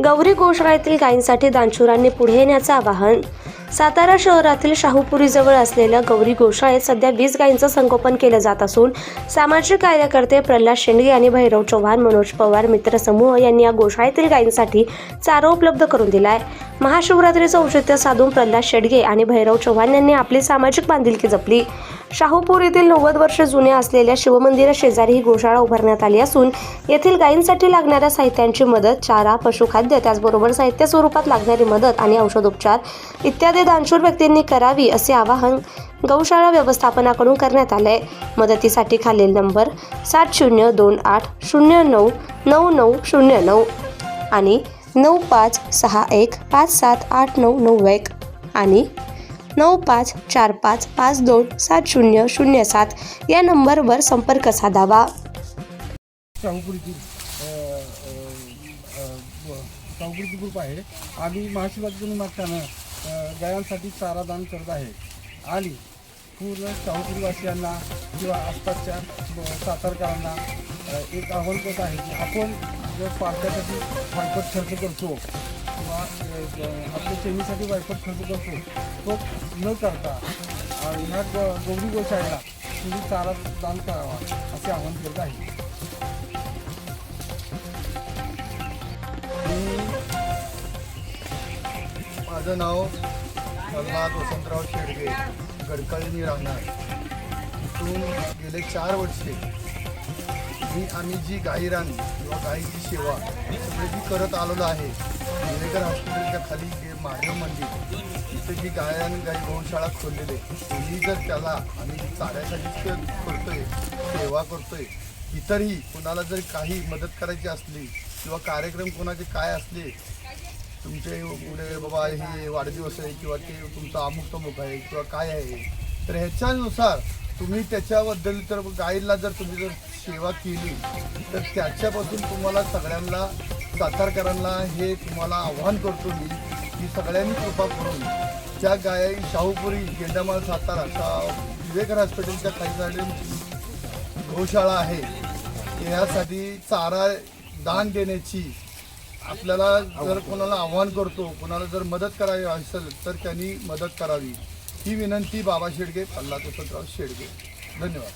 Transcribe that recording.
गौरी गोशाळेतील गायींसाठी दानशूरांनी पुढे येण्याचं आवाहन. सातारा शहरातील शाहूपुरीजवळ असलेल्या गौरी गोशाळेत सध्या 20 गायींचं संगोपन केलं जात असून सामाजिक कार्यकर्ते प्रल्हाद शेंडगे आणि भैरव चव्हाण, मनोज पवार मित्र समूह यांनी या गोशाळेतील गायींसाठी चारा उपलब्ध करून दिलाय. महाशिवरात्रीचं औचित्य साधून प्रल्हाद शेंडगे आणि भैरव चव्हाण यांनी आपली सामाजिक बांधिलकी जपली. शाहूपूर येथील 90 वर्ष जुन्या असलेल्या शिवमंदिरा शेजारी ही गोशाळा उभारण्यात आली असून येथील गायींसाठी लागणाऱ्या साहित्यांची मदत, चारा, पशुखाद्य, त्याचबरोबर साहित्य स्वरूपात लागणारी मदत आणि औषधोपचार इत्यादी दानशूर व्यक्तींनी करावी असे आवाहन गौशाळा व्यवस्थापनाकडून करण्यात आले. मदतीसाठी खालील नंबर 7028099909 आणि 9561578991 आणि 9545527007 या नंबरवर संपर्क साधावा. शाहूपुरीची ग्रुप आहे. आम्ही महाशिवरात्री निमित्तानं गायांसाठी चारा दान करत आहे आणि पूर्ण शाहूपुरीवासियांना किंवा आसपासच्या सातारकरांना एक आव्हान करत आहे की आपण जर पार्ट्यासाठी वायपट खर्च करतो किंवा आपल्या शेतीसाठी वायपट खर्च करतो तो न करता ह्या गौरी गोशाळेला तुम्ही चारा दान करावा असे आवाहन करत आहे. माझं नाव प्रल्हाद वसंतराव शेंडगे, गडकळणी राहणार. इथून गेले 4 वर्षे आम्ही जी गाईरान किंवा गाईची सेवा सगळी जी करत आलेलो आहे. विवेकर हॉस्पिटलच्या खाली जे महादेव मंदिर इथे जी गाई गौशाळा खोललेली आहे, तुम्ही जर त्याला आम्ही चाऱ्यासाठी करतोय, सेवा करतोय, इतरही कोणाला जर काही मदत करायची असली किंवा कार्यक्रम कोणाचे काय असले, तुमचे पुढे बाबा हे वाढदिवस आहे किंवा ते तुमचा अमुक तमुक आहे किंवा काय आहे, तर ह्याच्यानुसार तुम्ही त्याच्याबद्दल तर गाईला जर तुम्ही जर सेवा केली तर त्याच्यापासून तुम्हाला सगळ्यांना सातारकरांना हे तुम्हाला आव्हान करतो मी की सगळ्यांनी कृपा करून ज्या गाई शाहूपुरी गेंडामाळ सातारा विवेकर हॉस्पिटलच्या खाली गौशाळा आहे यासाठी चारा दान देण्याची आपल्याला जर कोणाला आव्हान करतो, कोणाला जर मदत करावी असेल तर त्यांनी मदत करावी ही विनंती बाबा शेडगे, प्रल्हाद वसंतराव शेडगे. धन्यवाद.